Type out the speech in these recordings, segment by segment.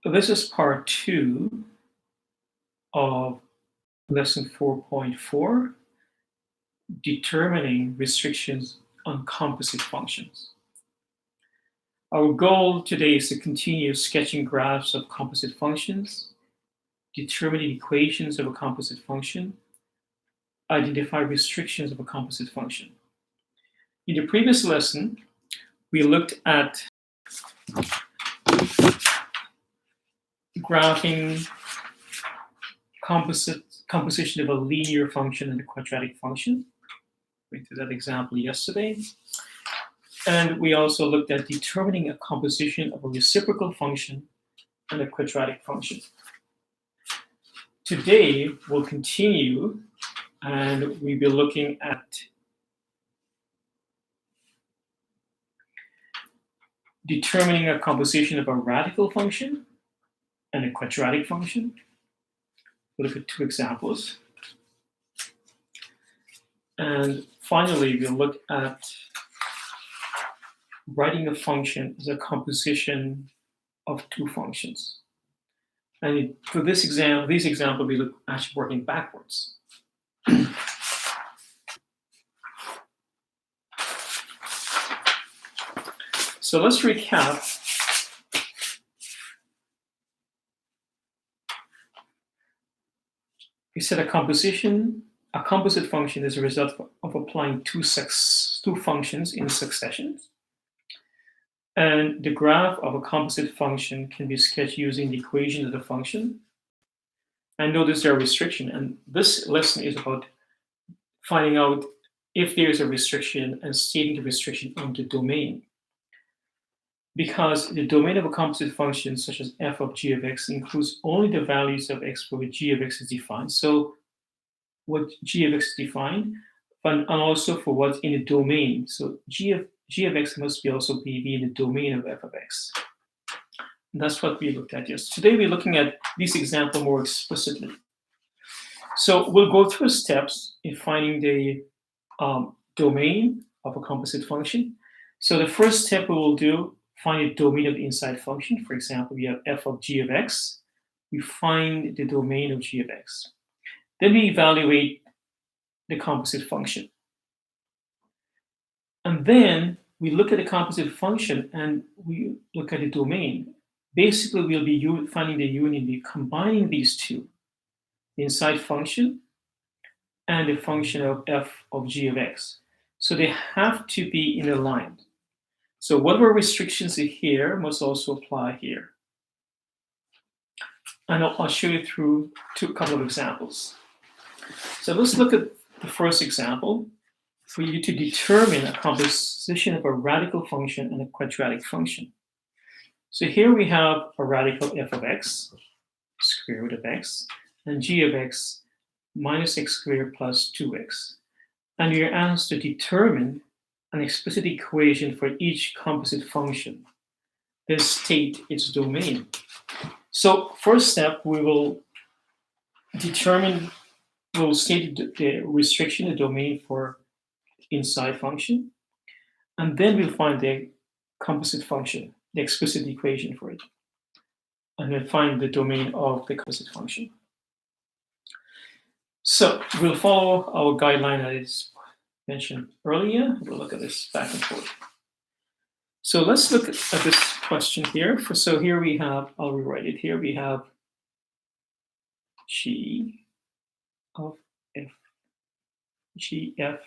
This is part 2 of lesson 4.4, determining restrictions on composite functions. Our goal today is to continue sketching graphs of composite functions, determining equations of a composite function, identify restrictions of a composite function. In the previous lesson, we looked at graphing composition of a linear function and a quadratic function. We did that example yesterday. And we also looked at determining a composition of a reciprocal function and a quadratic function. Today, we'll continue and we'll be looking at determining a composition of a radical function and a quadratic function. We'll look at 2 examples. And finally, we'll look at writing a function as a composition of 2 functions. And for this example, we look actually working backwards. So let's recap. We said a composite function is a result of applying two functions in succession. And the graph of a composite function can be sketched using the equation of the function. And notice there are restrictions. And this lesson is about finding out if there is a restriction and stating the restriction on the domain. Because the domain of a composite function, such as f of g of x, includes only the values of x for which g of x is defined. So what g of x is defined, and also for what's in the domain. So g of x must also be in the domain of f of x. And that's what we looked at yesterday. Today we're looking at this example more explicitly. So we'll go through steps in finding the domain of a composite function. So the first step we will do, find the domain of the inside function. For example, we have f of g of x. We find the domain of g of x. Then we evaluate the composite function. And then we look at the composite function and we look at the domain. Basically, we'll be finding the union, be combining these two, the inside function and the function of f of g of x. So they have to be in a line. So whatever restrictions are here must also apply here. And I'll show you through a couple of examples. So let's look at the first example for you to determine a composition of a radical function and a quadratic function. So here we have a radical f of x, square root of x, and g of x minus x squared plus 2x. And you're asked to determine an explicit equation for each composite function, then state its domain. So first step, we'll state the restriction, the domain for inside function, and then we'll find the composite function, the explicit equation for it, and then find the domain of the composite function. So we'll follow our guideline as mentioned earlier. We'll look at this back and forth. So let's look at this question here. So here we have, I'll rewrite it here. We have g of f, gf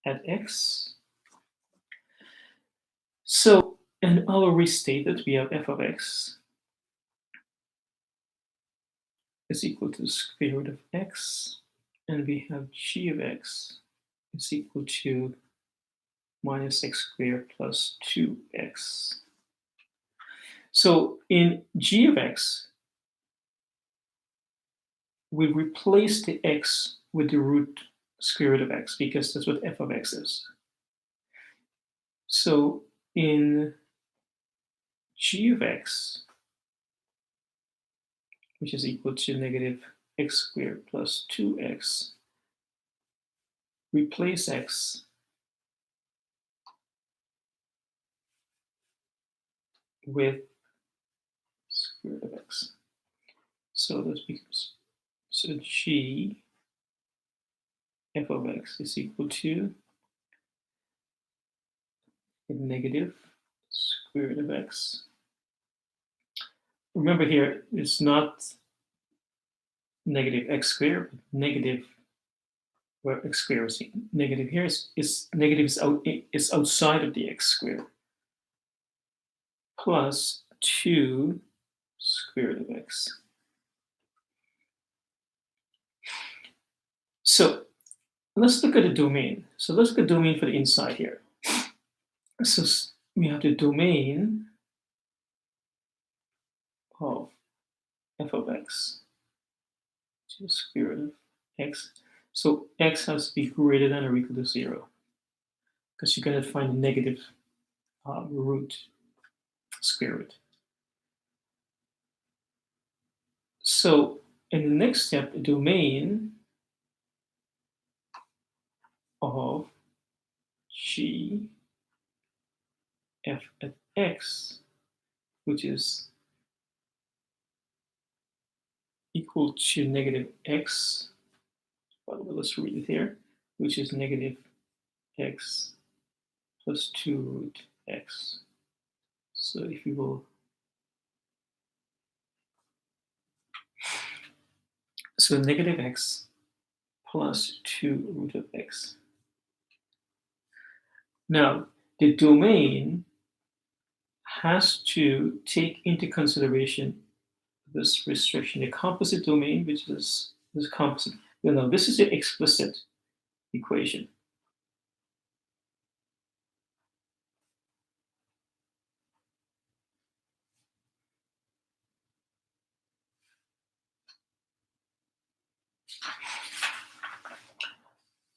at x. So, and I'll restate that we have f of x is equal to the square root of x, and we have g of x is equal to minus x squared plus 2x. So in g of x, we replace the x with the root square root of x because that's what f of x is. So in g of x, which is equal to negative x squared plus 2x, replace x with square root So this becomes, so g f of x is equal to negative square root of x. Remember here, it's not negative x squared, but negative, where x squared is negative here, is negative is outside of the x squared, plus 2 square root of x. So let's look at the domain. So let's look at the domain for the inside here. So we have the domain of f of x, which is square root of x. So x has to be greater than or equal to 0, because you're going to find a negative root, square root. So in the next step, the domain of g f at x, which is equal to negative x, well, let's read it here, which is negative x plus 2 root x. So if you will, so negative x plus 2 root of x. Now, the domain has to take into consideration this restriction, the composite domain, which is this composite. No, this is the explicit equation.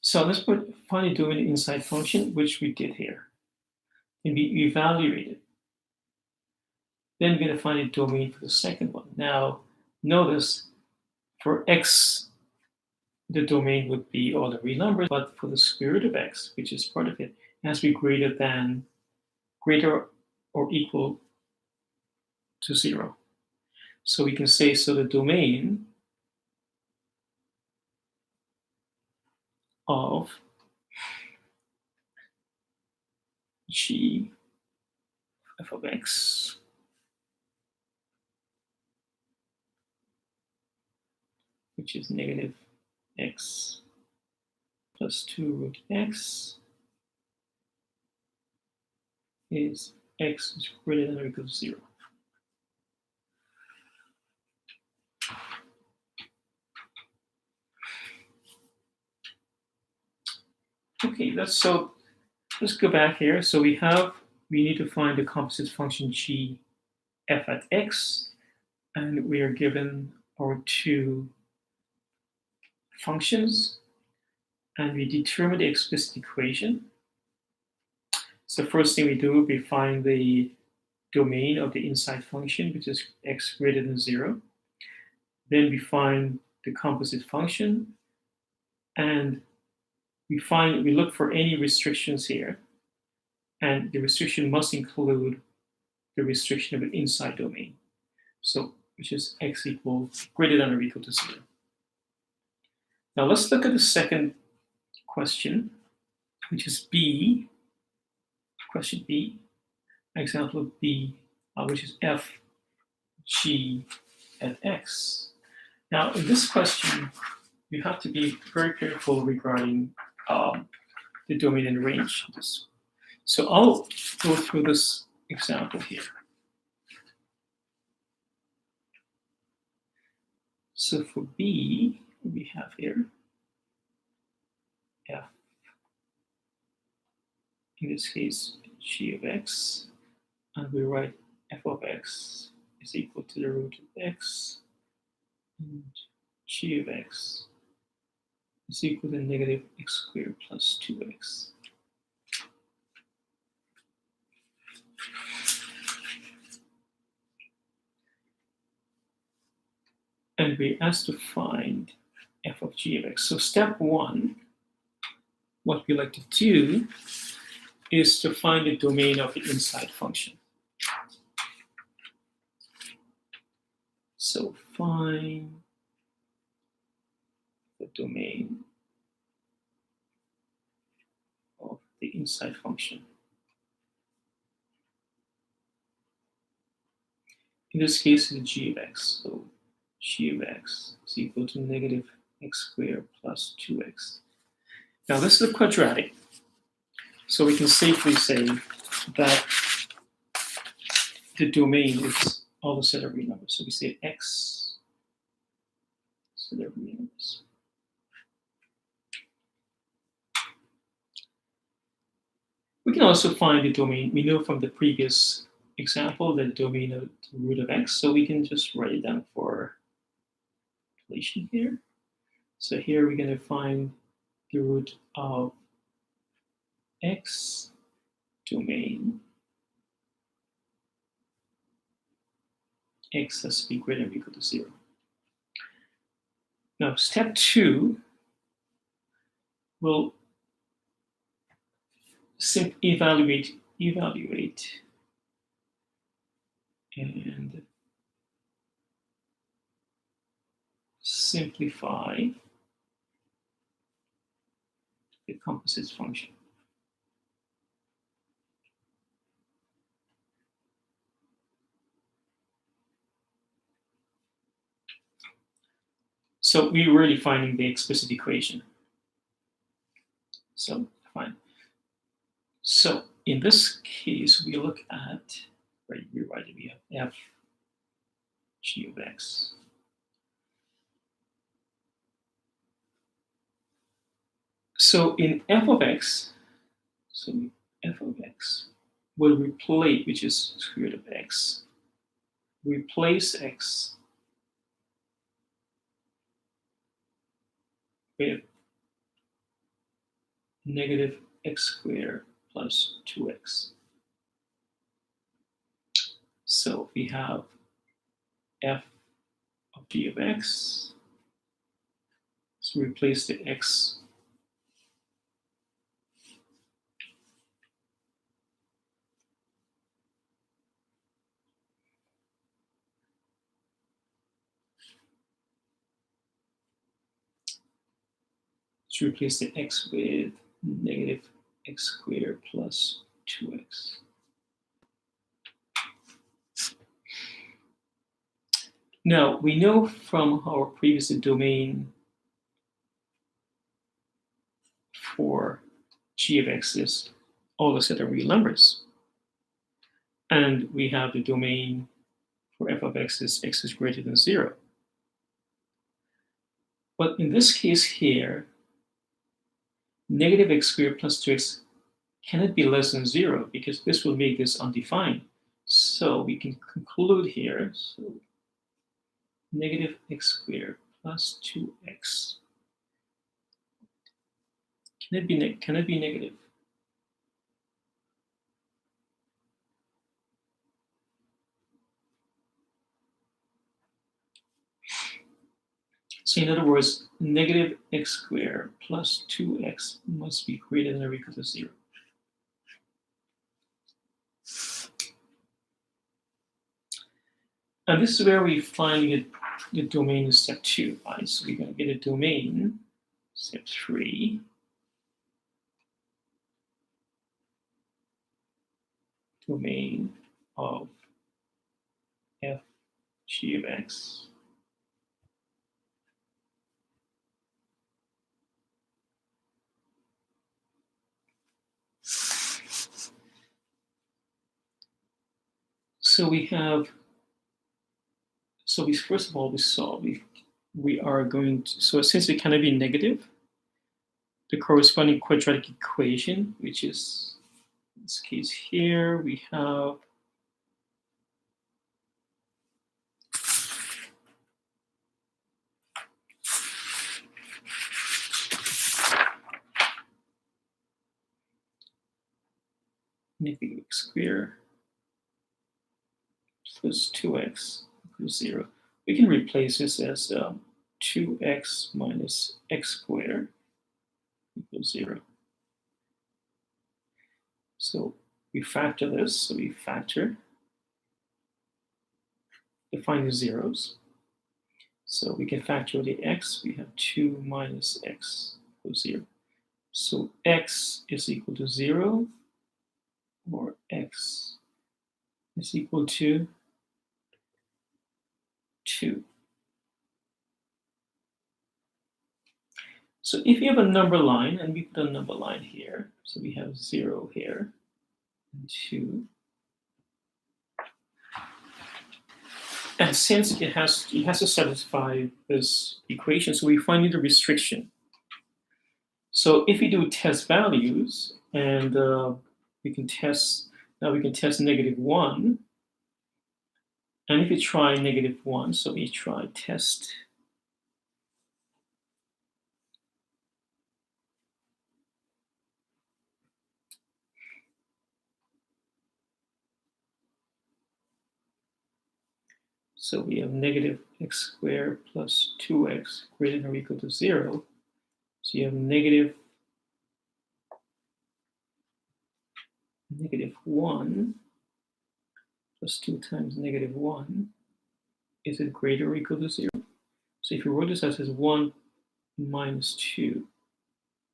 So let's find a domain inside function, which we did here. And we evaluate it. Then we're going to find a domain for the second one. Now, notice for x, the domain would be all the real numbers, but for the square root of x, which is part of it, it has to be greater or equal to 0. So we can say, so the domain of g f of x which is negative x plus 2 root x is x is greater than or equal to 0. Okay, let's go back here. So we need to find the composite function g f at x, and we are given our two functions, and we determine the explicit equation. So first thing we do, we find the domain of the inside function, which is x greater than 0. Then we find the composite function, and we look for any restrictions here, and the restriction must include the restriction of an inside domain, so which is x equals greater than or equal to 0. Now let's look at the second question, which is B. Question B, example of B, which is f g at x. Now in this question, you have to be very careful regarding the domain and range. So I'll go through this example here. So for B, we have here f, in this case, g of x, and we write f of x is equal to the root of x, and g of x is equal to negative x squared plus 2x. And we're asked to find f of g of x. So step one, what we like to do is to find the domain of the inside function. So find the domain of the inside function. In this case, it's g of x. So g of x is equal to negative x squared plus 2x. Now this is a quadratic, so we can safely say that the domain is all the set of real numbers. So we say x set of real numbers. We can also find the domain. We know from the previous example that the domain of the root of x, so we can just write it down for relation here. So here we're going to find the root of x domain. X has to be greater than or equal to 0. Now, step 2 will evaluate and simplify the composite function. So we're really finding the explicit equation. So fine. So in this case, we look at, we have f g of x. So in f of x, f of x will replace, which is square root of x, replace x with negative x squared plus 2x. So we have f of g of x. So replace the x replace the x with negative x squared plus 2x. Now, we know from our previous domain for g of x is all the set of real numbers. And we have the domain for f of x is greater than 0. But in this case here, negative x squared plus 2x cannot be less than 0 because this will make this undefined. So we can conclude here, so negative x squared plus 2x can it be negative? So in other words, negative x squared plus 2x must be greater than or equal to 0. And this is where we find the domain in step 2, right? So we're going to get a domain, step 3. Domain of f g of x. So we have, first of all, we are going to, so since it cannot be negative, the corresponding quadratic equation, which is, in this case here, we have negative x squared plus 2x equals 0. We can replace this as 2x minus x squared equals 0. So we factor this, so we factor, define the zeros. So we can factor the x. We have 2 minus x equals 0. So x is equal to 0, or x is equal to 2. So if you have a number line, and we put a number line here, so we have 0 here, and 2. And since it has to satisfy this equation, so we find the restriction. So if we do test values, and we can test -1, and if you try -1, so we try test. So we have negative x squared plus 2x greater than or equal to 0. So you have -1 plus 2 times -1. Is it greater or equal to 0? So if you wrote this as 1 minus 2,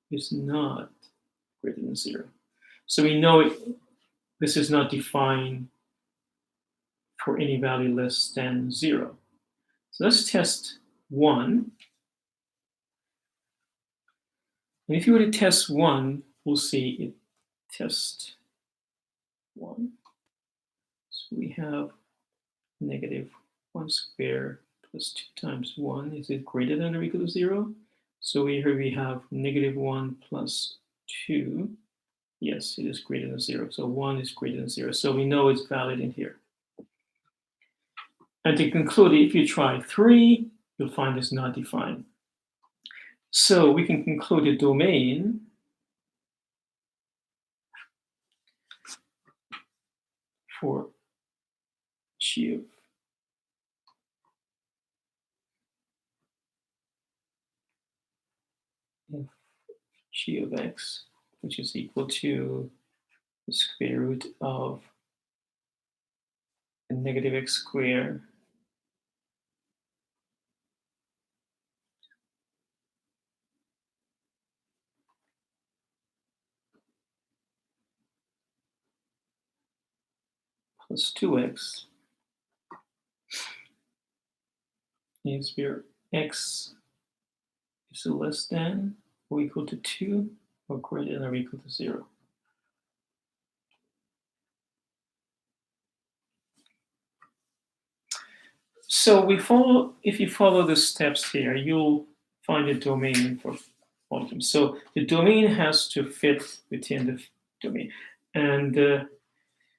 it's not greater than 0. So we know this is not defined for any value less than 0. So let's test 1. And if you were to test 1, we'll see it test 1. So we have -1 squared plus 2 times 1. Is it greater than or equal to 0? So here we have -1 plus 2. Yes, it is greater than 0. So 1 is greater than 0. So we know it's valid in here. And to conclude, if you try 3, you'll find it's not defined. So we can conclude the domain for g of x, which is equal to the square root of -x squared plus 2x is where x is less than or equal to 2 or greater than or equal to 0. So if you follow the steps here, you'll find a domain for all of them. So the domain has to fit within the domain. And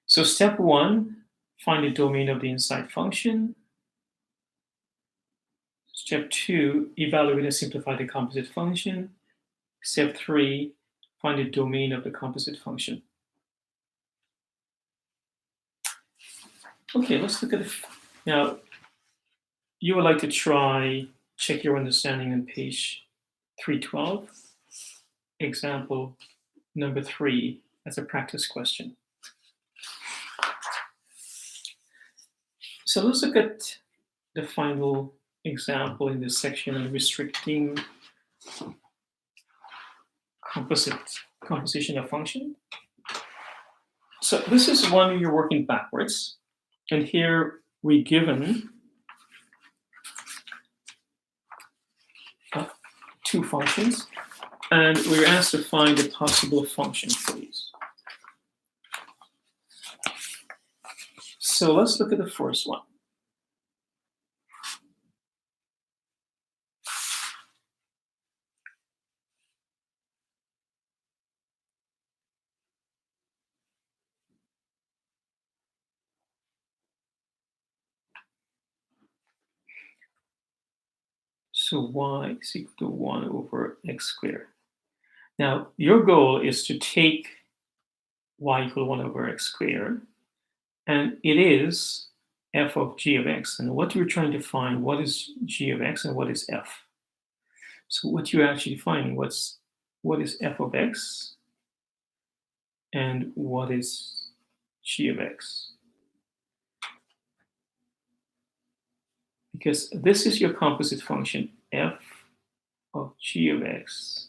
so step 1, find the domain of the inside function. Step 2, evaluate and simplify the composite function. Step 3, find the domain of the composite function. Okay, let's look at it. Now, you would like to check your understanding on page 312. Example number 3 as a practice question. So let's look at the final example in this section on restricting composition of function. So this is one you're working backwards. And here we're given 2 functions, and we're asked to find a possible function for these. So let's look at the first one. So y is equal to 1 over x squared. Now, your goal is to take y equal to 1 over x squared, and it is f of g of x. And what you're trying to find, what is g of x and what is f? So what you're actually finding, what is f of x and what is g of x? because this is your composite function, f of g of x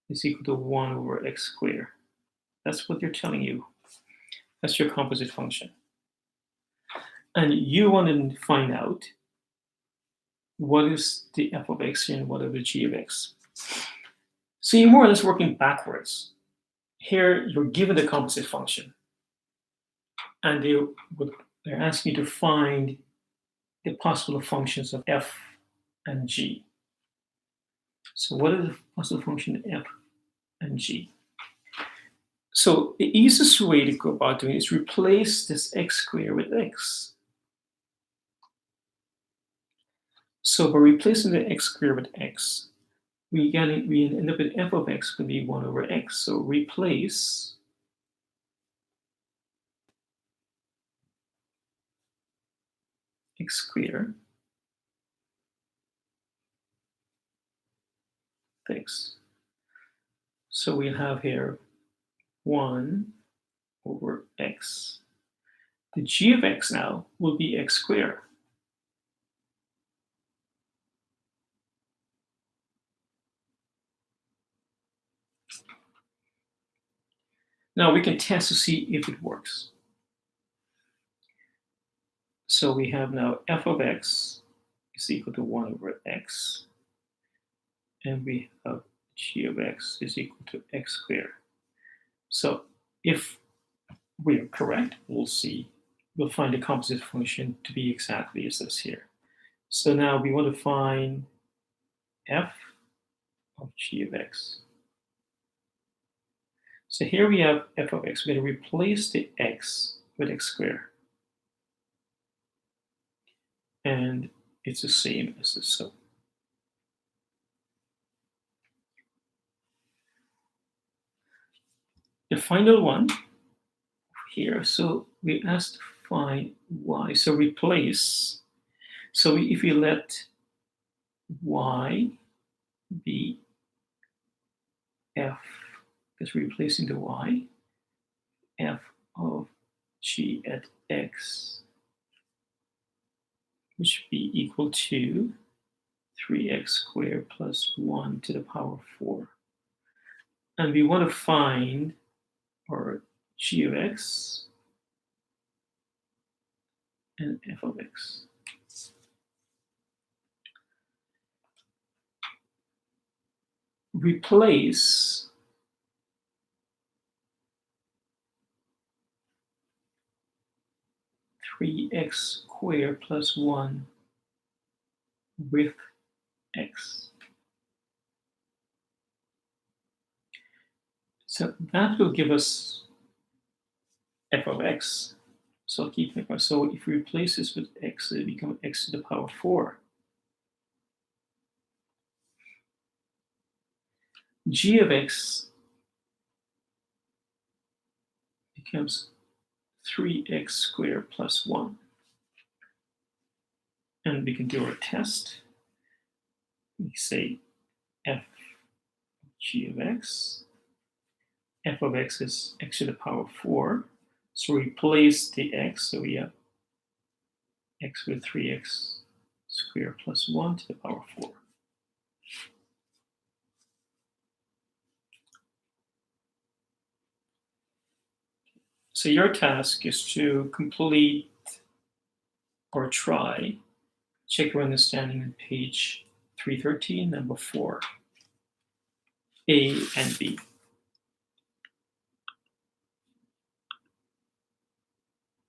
is equal to 1 over x squared. That's what they're telling you. That's your composite function. And you want to find out what is the f of x and what is the g of x. So you're more or less working backwards. Here, you're given the composite function. And they're asking you to find the possible functions of f and g. So what is the possible function of f and g? So the easiest way to go about doing it is replace this x squared with x. So by replacing the x squared with x, we end up with f of x could be 1 over x. So replace x squared with x. So we have here 1 over x. The g of x now will be x squared. Now we can test to see if it works. So we have now f of x is equal to 1 over x. And we have g of x is equal to x squared. So if we are correct, we'll find the composite function to be exactly as this here. So now we want to find f of g of x. So here we have f of x. We're going to replace the x with x squared. And it's the same as this. So the final one here, so we asked to find y. So replace. So if we let y be f, because we're replacing the y, f of g at x, which would be equal to 3x squared plus 1 to the power 4. And we want to find our g of x and f of x. Replace x squared plus 1 with x. So that will give us f of x. So keep it. So if we replace this with x, it becomes x to the power 4. G of x becomes 3x squared plus 1. And we can do our test. We say f of g of x. F of x is x to the power 4. So replace the x. So we have x with 3x squared plus 1 to the power 4. So your task is to complete or check your understanding on page 313, number 4, A and B.